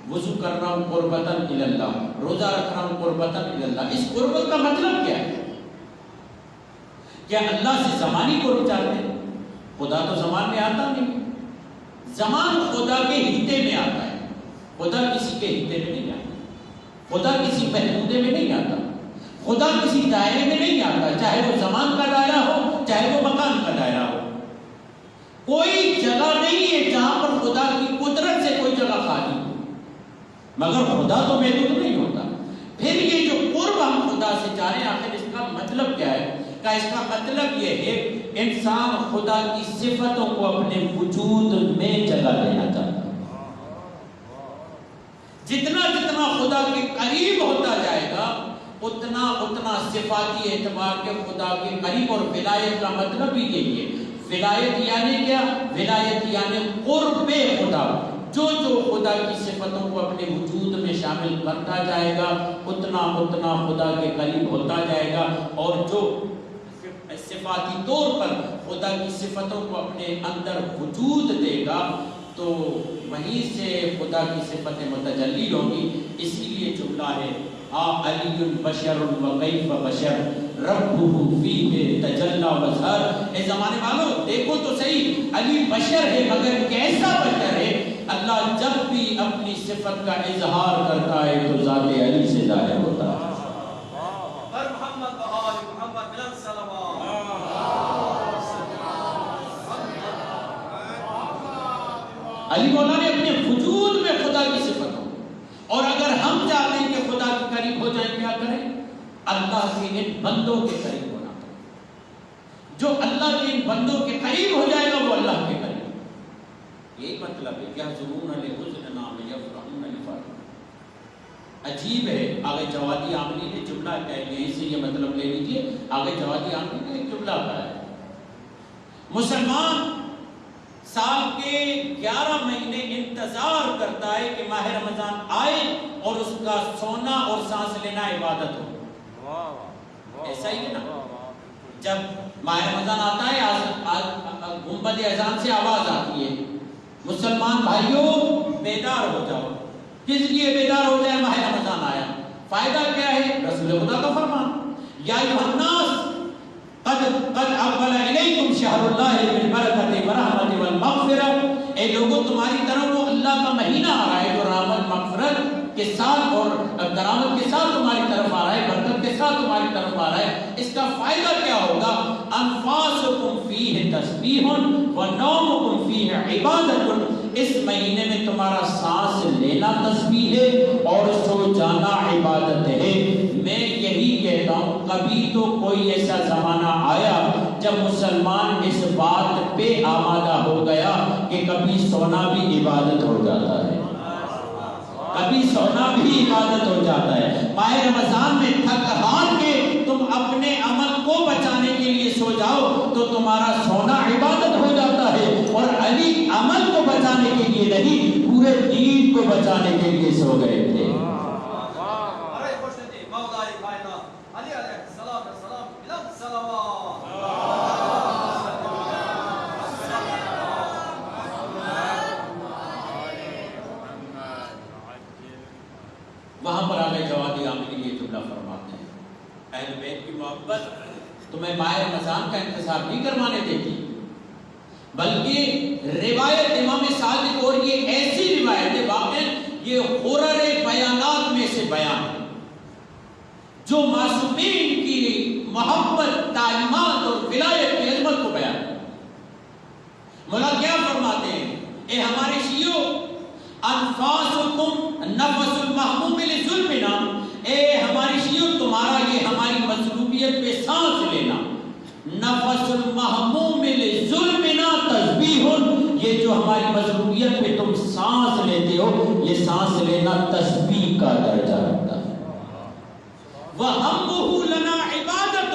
وضو کر رہا ہوں قربتاً الی اللہ، روزہ رکھ رہا ہوں قربتاً الی اللہ، اس قربت کا مطلب کیا ہے؟ کیا اللہ سے زمانی قرب چاہتے ہیں؟ خدا تو زمان میں آتا نہیں، زمان خدا کے حصے میں آتا ہے، خدا کسی کے حصے میں نہیں آتا، خدا کسی محدودے میں نہیں آتا، خدا کسی دائرے میں نہیں آتا، چاہے وہ زمان کا دائرہ ہو چاہے وہ مکان کا دائرہ ہو۔ کوئی جگہ نہیں ہے جہاں پر خدا کی قدرت سے کوئی جگہ خالی ہو، مگر خدا تو محدود نہیں ہوتا۔ پھر یہ جو قرب ہم خدا سے چاہ رہے ہیں آخر اس کا مطلب کیا ہے؟ کہ اس کا مطلب یہ ہے انسان خدا کی صفتوں کو اپنے وجود میں جگہ دینا چاہتا ہے۔ جتنا جتنا خدا کے قریب ہوتا جائے گا اتنا اتنا صفاتی اعتبار کے خدا کے قریب، اور ولایت کا مطلب ہی یہی ہے۔ ولایت یعنی کیا؟ ولایت یعنی قرب خدا، جو جو خدا کی صفتوں کو اپنے وجود میں شامل کرتا جائے گا اتنا اتنا خدا کے قریب ہوتا جائے گا، اور جو صفاتی طور پر خدا کی صفتوں کو اپنے اندر وجود دے گا تو وہیں سے خدا کی صفتیں متجلی ہوں گی۔ اسی لیے جملہ ہے علی بشر و کیف بشر ربہ فیہ تجلی وظہر۔ اے زمانے والوں دیکھو تو صحیح، علی بشر ہے مگر کیسا بشر ہے؟ اللہ جب بھی اپنی صفت کا اظہار کرتا ہے تو ذات علی سے ظاہر ہوتا ہے۔ علی مولا نے اپنے وجود میں خدا کی صفتوں، اور اگر ہم چاہتے ہیں کہ خدا کے قریب ہو جائیں کیا کریں؟ اللہ کے ان بندوں کے قریب ہونا۔ جو اللہ کے ان بندوں کے قریب ہو جائے گا وہ اللہ کے قریب۔ یہی مطلب ہے یحزنون لحزننا ویفرحون لفرحنا۔ عجیب ہے، آگے جوادی عاملی نے جملہ کہا ہے، یہیں سے یہ مطلب لے لیجئے، آگے جوادی عاملی نے ایک جملہ کہا ہے مسلمان سال کے 11 مہینے انتظار کرتا ہے کہ ماہ رمضان آئے اور اس کا سونا اور سانس لینا عبادت ہو۔ ایسا ہی ہے نا، جب ماہ رمضان آتا ہے گنبد اذان سے آواز آتی ہے مسلمان بھائیوں بیدار ہو جاؤ۔ کس لیے بیدار ہو جائے؟ ماہ رمضان آیا، خدا کا فرمان یا ایھا الناس قد اقبل الیکم شہر اللہ بالبرکۃ والرحمۃ والمغفرۃ، اے لوگوں تمہاری طرف وہ اللہ کا مہینہ آ رہا ہے جو رحمت مغفرت کے ساتھ اور کرامت کے ساتھ تمہاری طرف آ رہا ہے، برکت کے ساتھ تمہاری طرف آ رہا ہے۔ اس کا فائدہ کیا ہوگا؟ انفاسکم فیہ تسبیح ونومکم فیہ عبادۃ، اس مہینے میں تمہارا سانس لینا تسبیح ہے اور سو جانا عبادت ہے۔ میں یہی کہتا ہوں کبھی تو کوئی ایسا زمانہ آیا جب مسلمان اس بات پہ آمادہ ہو گیا کہ کبھی سونا بھی عبادت ہو جاتا ہے، کبھی سونا بھی عبادت ہو جاتا ہے۔ ماہ رمضان میں تھک ہار کے تم اپنے عمل کو بچانے کے لیے سو جاؤ تو تمہارا سونا عبادت ہو جاتا ہے، اور علی عمل کو بچانے کے لیے نہیں پورے دین کو بچانے کے لیے سو گئے تھے۔ وہاں پر آگے جوادی عاملی یہ جملہ فرماتے ہیں، اہل بیت کی محبت تمہیں ماہ رمضان کا انتظار نہیں کروانے دیتی، بلکہ روایت امام صادق، اور یہ ایسی روایت ہے واقعی یہ غرر بیانات میں سے بیان ہے جو معصومین کی محبت، تعلیمات اور ولایت کی عظمت کو بیان ہے۔ مولا کیا فرماتے ہیں؟ اے ہمارے شیعوں، انفاسکم نفس المحموم لظلمنا، اے ہماری شیعوں تمہارا یہ ہماری مظلومیت پہ سانس لینا، نفس المحموم لظلمنا تسبیح، یہ جو ہماری مظلومیت پہ تم سانس لیتے ہو یہ سانس لینا تسبیح کا درجہ رکھتا ہے۔ وَهَمُّهُ لَنَا عِبَادَةٌ،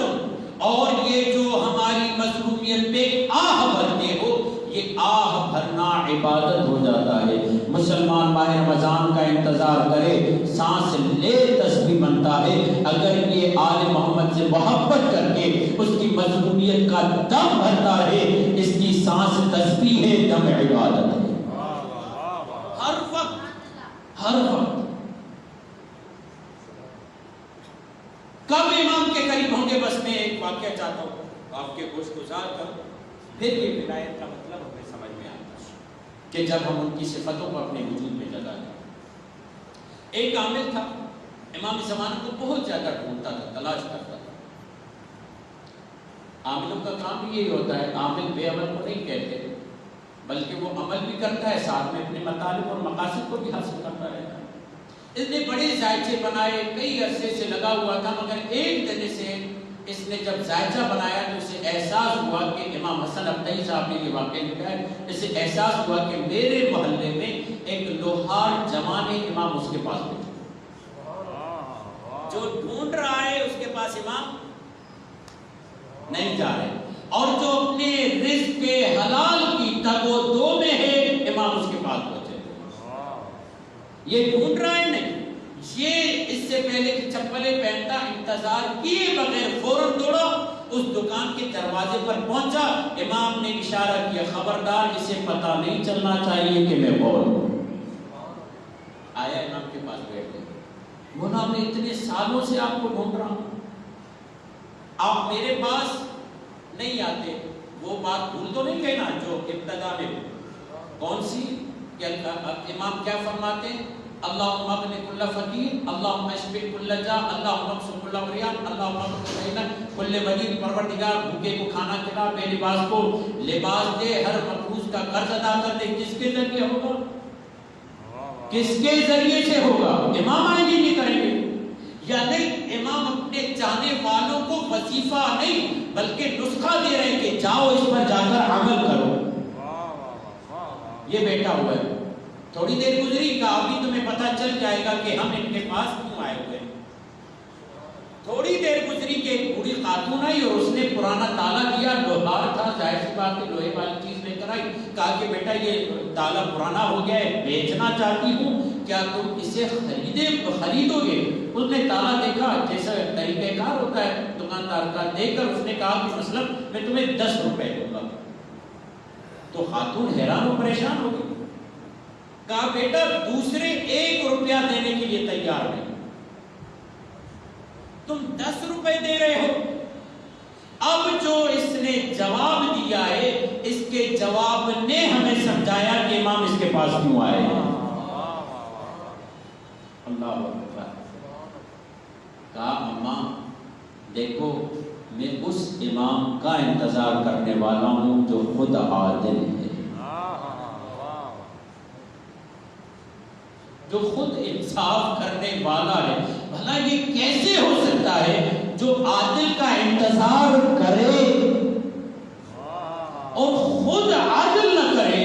اور یہ جو ہماری مظلومیت پہ آہ بھرتے ہو یہ آہ بھرنا عبادت ہو جاتا ہے۔ مسلمان ماہ رمضان کا انتظار کرے، سانس لے تسبیح بنتا ہے۔ اگر یہ آل محمد سے محبت کر کے اس کی مظلومیت کا دم بھرتا ہے، اس کی سانس تسبیح ہے، دم عبادت ہے۔ ہر وقت کب امام کے قریب ہوں گے؟ بس میں ایک واقعہ چاہتا ہوں آپ کے گوش گزار کر، پھر یہ ولایت کا مطلب ہمیں سمجھ میں آتا ہے کہ جب ہم ان کی صفتوں کو اپنے وجود میں جگہ دیں۔ ایک عامل تھا، امام زمانہ کو بہت زیادہ ڈھونڈتا تھا، تلاش کرتا تھا۔ عاملوں کا کام بھی یہی ہوتا ہے، عامل بے عمل کو نہیں کہتے بلکہ وہ عمل بھی کرتا ہے، ساتھ میں اپنے مطالب اور مقاصد کو بھی حاصل کرتا رہتا ہے۔ اس نے بڑے زائچے بنائے، کئی عرصے سے لگا ہوا تھا، مگر ایک دن سے اس نے جب زائچہ بنایا تو اسے احساس ہوا کہ امام حسن ابتئی صاحب نے یہ واقعہ لکھا ہے، اسے احساس ہوا کہ میرے محلے میں ایک لوہار جوان امام اس کے پاس بیٹھا، جو ڈھونڈ رہا ہے اس کے پاس امام نہیں جا رہے، اور جو اپنے رزق کے حلال کی تگ و دو میں ہے امام اس کے پاس پہنچے۔ یہ ڈھونڈ رہا ہے نہیں، یہ اس سے پہلے کہ چپلیں پہنتا انتظار کیے بغیر فوراً دوڑا، اس دکان کے دروازے پر پہنچا، امام نے اشارہ کیا خبردار اسے پتہ نہیں چلنا چاہیے کہ میں کون ہوں۔ آیا امام کے پاس بیٹھ گئے، بولا میں اتنے سالوں سے آپ کو ڈھونڈ رہا ہوں، آپ میرے پاس نہیں آتے۔ وہ بات بھول تو نہیں کہنا جو ابتدا میں کون سی کہ امام کیا فرماتے ہیں؟ اللہم اغنِ کل فقیر، اللہم اشفِ کل جا، اللہم اکسو کل عریان، اللہم اغنِ کل غریب، پروردگار بھوکے کو کھانا کھلا، بے لباس کو لباس دے، ہر مقروض کا قرض ادا کر دے۔ کس کے ذریعے ہوگا؟ کس کے ذریعے سے ہوگا؟ امام آئیں گے نہیں کریں گے یا نہیں؟ امام اپنے چاہنے والوں کو وظیفہ نہیں بلکہ نسخہ دے رہے ہیں کہ جاؤ اس پر جا کر عمل کرو۔ یہ بیٹا ہوا ہے، تھوڑی دیر گزری کہ ابھی تمہیں پتہ چل جائے گا کہ ہم ان کے پاس کیوں آئے ہوئے ہیں۔ تھوڑی دیر گزری کہ ایک بوڑھی خاتون آئی اور اس نے پرانا تالا دیا، لوہار تھا، ظاہر سی بات ہے لوہے والی چیز لے کر آئی، کہا کہ بیٹا یہ تالا پرانا ہو گیا ہے، بیچنا چاہتی ہوں، کیا تم اسے خریدو گے؟ اس نے تالا دیکھا، جیسا طریقہ کار ہوتا ہے دکاندار کا، دیکھ کر اس نے کہا کہ مثلا میں تمہیں 10 روپے دوں گا۔ تو خاتون حیران و پریشان ہو گئی، کہا بیٹا دوسرے 1 روپیہ دینے کے لیے تیار نہیں۔ تم 10 روپے دے رہے ہو. اب جو اس نے جواب دیا ہے اس کے جواب نے ہمیں سمجھایا کہ امام اس کے پاس کیوں آئے ہیں. اللہ اکبر. کہا اماں دیکھو میں اس امام کا انتظار کرنے والا ہوں جو خود عادل ہے، جو خود انصاف کرنے والا ہے. بھلا یہ کیسے ہو سکتا ہے جو عادل کا انتظار کرے اور خود عادل نہ کرے؟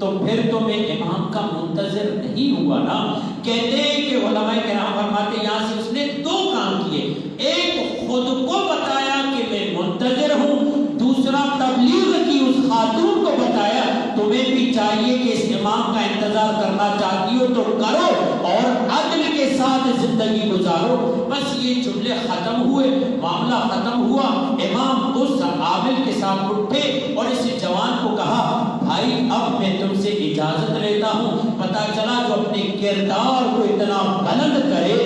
تو پھر تو میں امام کا منتظر نہیں ہوا نا. کہتے ہیں کہ علماء کرام فرماتے یہاں سے اس نے 2 کام کیے. ایک خود کو بتایا کہ میں منتظر ہوں، دوسرا تبلیغ کی اس خاتون کو بتایا تمہیں بھی چاہیے کہ اس امام کا انتظار کرنا چاہتی ہو تو کرو اور عدل کے ساتھ زندگی گزارو. بس یہ جملے ختم ہوئے، معاملہ ختم ہوا. امام اس عامل کے ساتھ اٹھے اور اس جوان کو کہا بھائی اب میں تم سے اجازت لیتا ہوں. پتہ چلا جو اپنے کردار کو اتنا بلند کرے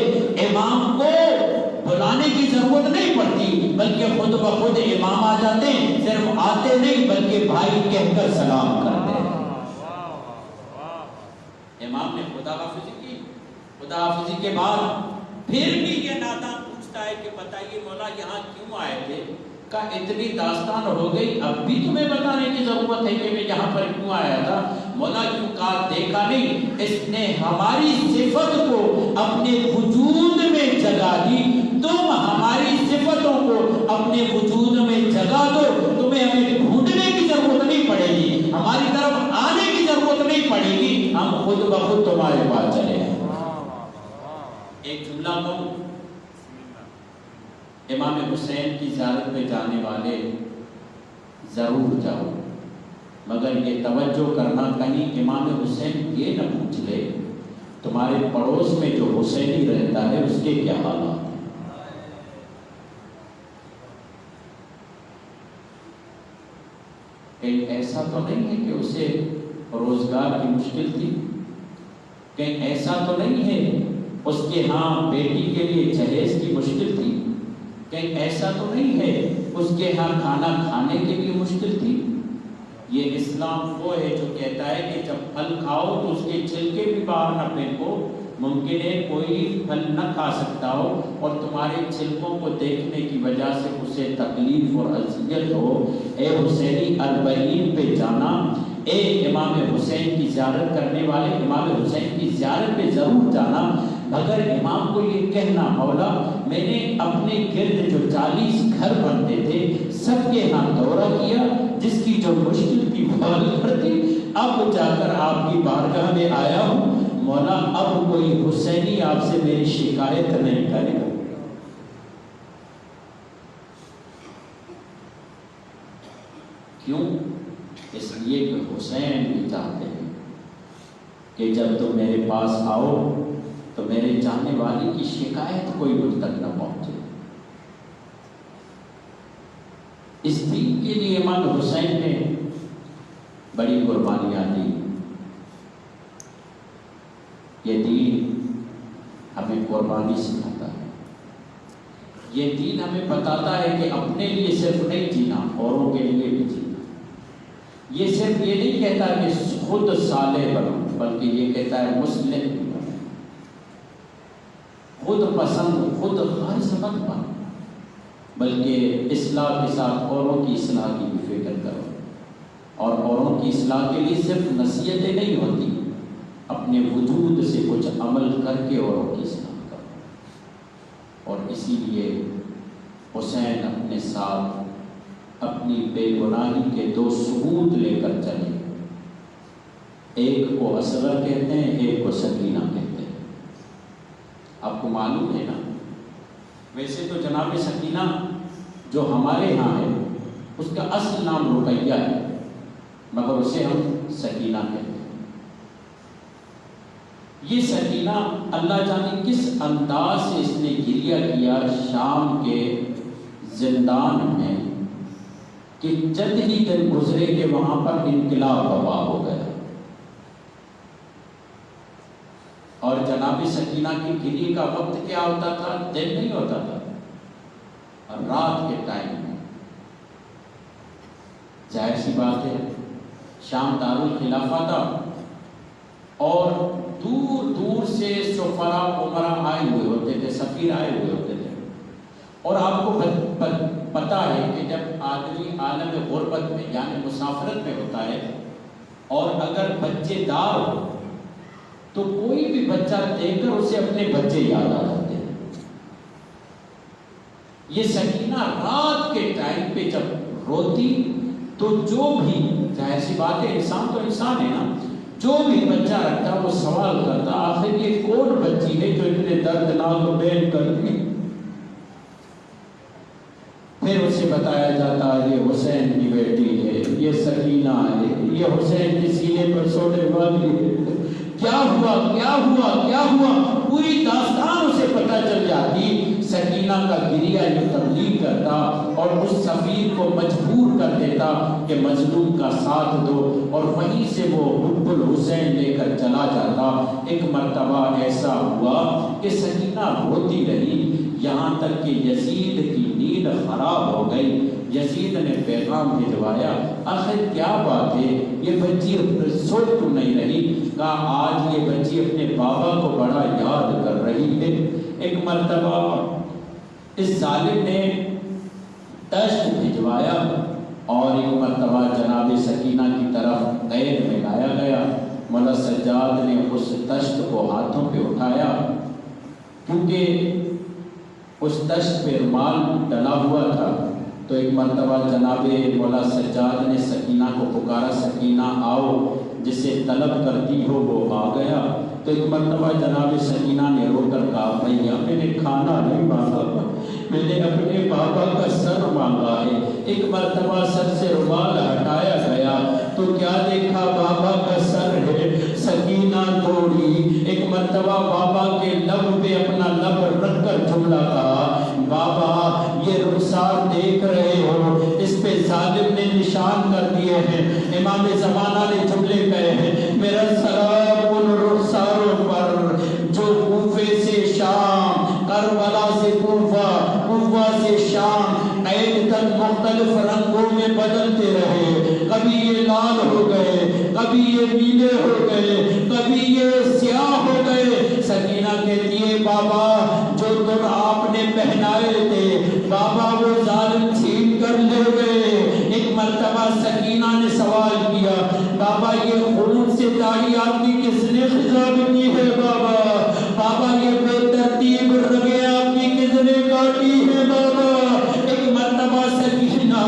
امام کو بلانے کی ضرورت نہیں پڑتی، بلکہ خود بخود امام آ جاتے ہیں. صرف آتے نہیں بلکہ بھائی کہہ کر سلام کرتے ہیں. امام نے خدا حافظی کی. خدا حافظی کے بعد پھر بھی یہ نادان پوچھتا ہے کہ بتائیے مولا یہاں کیوں آئے تھے؟ کہا اتنی داستان ہو گئی اب بھی تمہیں بتانے کی ضرورت ہے کہ میں یہاں پر کیوں آیا تھا؟ مولا کیوں؟ کہا دیکھا نہیں اس نے ہماری صفت کو اپنے وجود میں جگہ دی، تم ہماری صفتوں کو اپنے وجود میں جگہ دو، تمہیں ہمیں ڈھونڈنے کی ضرورت نہیں پڑے گی، ہماری طرف آنے کی ضرورت نہیں پڑے گی، ہم خود بخود تمہارے پاس چلے ہیں. ایک جملہ کہوں، امام حسین کی زیارت پہ جانے والے ضرور جاؤ، مگر یہ توجہ کرنا کہیں امام حسین یہ نہ پوچھ لے تمہارے پڑوس میں جو حسینی رہتا ہے اس کے کیا حالات ہیں. کہیں ایسا تو نہیں ہے کہ اسے روزگار کی مشکل تھی؟ کہیں ایسا تو نہیں ہے اس کے ہاں بیٹی کے لیے جہیز کی مشکل تھی؟ کہیں ایسا تو نہیں ہے اس کے ہاں کھانا کھانے کے لیے مشکل تھی؟ یہ اسلام وہ ہے جو کہتا ہے کہ جب پھل کھاؤ تو اس کے چھلکے بھی باہر نہ پھینکو. ممکن ہے کوئی پھل نہ کھا سکتا ہو اور تمہارے چھلکوں کو دیکھنے کی وجہ سے اسے تکلیف اور اذیت ہو. اے حسینی اربعین پہ جانا، اے امام حسین کی زیارت کرنے والے امام حسین کی زیارت پہ ضرور جانا، مگر امام کو یہ کہنا مولا میں نے اپنے گرد جو 40 گھر بنتے تھے سب کے ہاں دورہ کیا، جس کی جو مشکل تھی وہ حل کرتی، اب جا کر آپ کی بارگاہ میں آیا ہوں، مولا اب کوئی حسینی آپ سے میری شکایت نہیں کرے گا. کیوں؟ اس لیے کہ حسین بھی چاہتے ہیں کہ جب تم میرے پاس آؤ تو میرے جانے والی کی شکایت کوئی مجھ تک نہ پہنچے. اس دین کے لیے امام حسین نے بڑی قربانیاں دی. یہ دین ہمیں قربانی سکھاتا ہے. یہ دین ہمیں بتاتا ہے کہ اپنے لیے صرف نہیں جینا، اوروں کے لیے بھی جینا. یہ صرف یہ نہیں کہتا کہ خود صالح بنو، بلکہ یہ کہتا ہے مصلح بھی بنو. خود پسند، خود غرض مت بنو، بلکہ اصلاح کے ساتھ اوروں کی اصلاح کی بھی فکر کرو. اور اوروں کی اصلاح کے لیے صرف نصیحتیں نہیں ہوتی، اپنے وجود سے کچھ عمل کر کے اوروں کی اصلاح کرو. اور اسی لیے حسین اپنے ساتھ اپنی بے گناہی کے 2 ثبوت لے کر چلے. ایک کو اصغر کہتے ہیں، ایک کو سکینہ کہتے ہیں. آپ کو معلوم ہے نا، ویسے تو جناب سکینہ جو ہمارے ہاں ہے اس کا اصل نام رقیہ ہے، مگر اسے ہم سکینہ کہتے ہیں. یہ سکینہ اللہ جانے کس انداز سے اس نے گریہ کیا شام کے زندان میں کہ چند ہی دن گزرے کہ وہاں پر انقلاب برپا ہو گیا. اور جناب سکینہ کی گریہ کا وقت کیا ہوتا تھا؟ دن نہیں ہوتا تھا، رات کے ٹائم میں، ظاہر سی بات ہے شام دارالخلافہ تھا اور دور دور سے سفرا عمرہ آئے ہوئے ہوتے تھے، سفیر آئے ہوئے ہوتے تھے. اور آپ کو پتہ ہے کہ جب آدمی عالم غربت میں یعنی مسافرت میں ہوتا ہے اور اگر بچے دار ہو تو کوئی بھی بچہ دیکھ کر اسے اپنے بچے یاد آ جاتے ہیں. یہ سکینہ رات کے ٹائم پہ جب روتی تو جو بھی، ظاہر سی بات ہے انسان تو انسان ہے نا، جو بھی بچہ رکھتا وہ سوال کرتا آخر یہ کون بچی ہے جو اتنے دردناک بیان کرتی. پھر اسے بتایا جاتا یہ حسین کی بیٹی ہے، یہ سکینہ ہے، یہ حسین کے سینے پر سونے والی ہے. کیا ہوا کیا ہوا کیا ہوا، پوری داستان اسے پتہ چل جاتی. سکینہ کا گریہ یہ تبلیغ کرتا اور اس سفیر کو مجبور کر دیتا کہ مظلوم کا ساتھ دو، اور وہیں سے وہ حب الحسین لے کر چلا جاتا. ایک مرتبہ ایسا ہوا کہ سکینہ روتی رہی یہاں تک کہ یزید کی نیند خراب ہو گئی. یزید نے پیغام بھجوایا آخر کیا بات ہے، یہ بچی سو کیوں نہیں رہی؟ کہا آج یہ بچی اپنے بابا کو بڑا یاد کر رہی ہے. ایک مرتبہ اس ظالم نے دشت بھجوایا اور ایک مرتبہ جناب سکینہ کی طرف قید میں لایا گیا. مولا سجاد نے اس دشت کو ہاتھوں پہ اٹھایا کیونکہ اس دشت پہ رومال ڈلا ہوا تھا. تو ایک مرتبہ جناب مولا سجاد نے سکینہ کو پکارا، سکینہ آؤ، جسے طلب کرتی ہو وہ آ گیا. تو ایک مرتبہ جناب سکینہ نے رو کر کہا بھیا میں نے کھانا نہیں مانگا، میں نے اپنے بابا کا سر مانگا ہے. ایک مرتبہ سر سے رومال ہٹایا گیا تو کیا دیکھا بابا کا سر ہے. سکینہ دوڑی، ایک مرتبہ بابا کے لب پہ اپنا لب رکھ کر جملہ کہا بابا یہ رخسار دیکھ رہے ہو اس پہ ظالم نے نشان کر دیے ہیں. امام زمانہ نے جملے کہے ہیں میرا سلام ان رخساروں پر جو کوفے سے شام، کربلا سے کوفہ، کوفہ سے شام، قید تک مختلف رنگوں میں بدلتے رہے. کبھی یہ لال ہو گئے، کبھی یہ نیلے ہو گئے، کبھی یہ سیاہ ہو گئے. سکینہ کہتی ہے بابا جو تم آپ نے پہنائے تھے بابا وہ ظالم چھین کر لے گئے. ایک مرتبہ سکینہ نے سوال کیا بابا یہ خون سے داڑھی آپ کی کس نے خضاب کی ہے؟ بابا یہ بے ترتیب رگیں آپ کی کس نے کاٹی ہے؟ بابا ایک مرتبہ سکینہ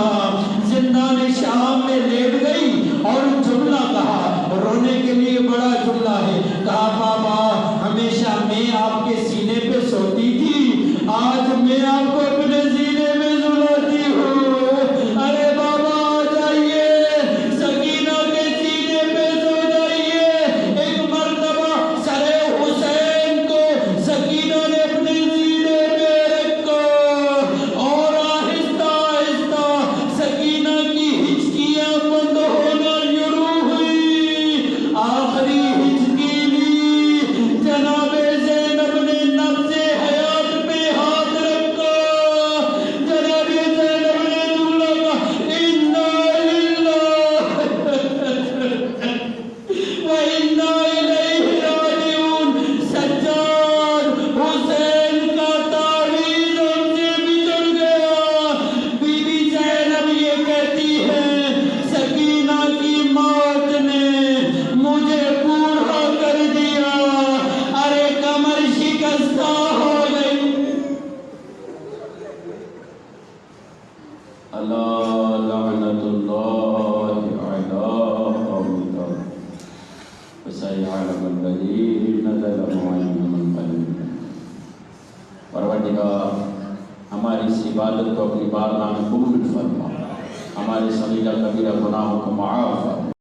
زندان شام میں لیٹ گئی اور جملہ کہا، رونے کے لیے بڑا جملہ ہے، کہا بابا ہمیشہ میں آپ کے سینے پہ سوتی تھی، آج میں آپ کو اپنے سینے میں سلاتی ہوں. ارے بابا آ جائیے، سکینہ کے سینے پہ سو جائیے. ایک مرتبہ سر حسین کو سکینہ نے اپنے سینے میں رکھا اور آہستہ آہستہ سکینہ کی ہچکیاں بند ہونا شروع ہوئی. آخری ہچکی لی، جناب زینب نے نبض حیات پہ ہاتھ رکھا. جناب زینب نے جملہ کہا انا للہ و انا الیہ راجعون. سجاد حسین کا تعویذ ہم سے بچڑ گیا. بی بی زینب یہ کہتی ہے سکینہ کی موت نے مجھے بوڑھا کر دیا، ارے کمر شکستہ ہو گئی. اللہ لعنت اللہ علی قومک وسيعلم الذين ظلموا أيهم منقلب. پروردگار ہماری اس عبادت کو اپنی بارگاہ میں قبول فرما، ہمارے صغیرہ کبیرہ گناہوں کو معاف فرما.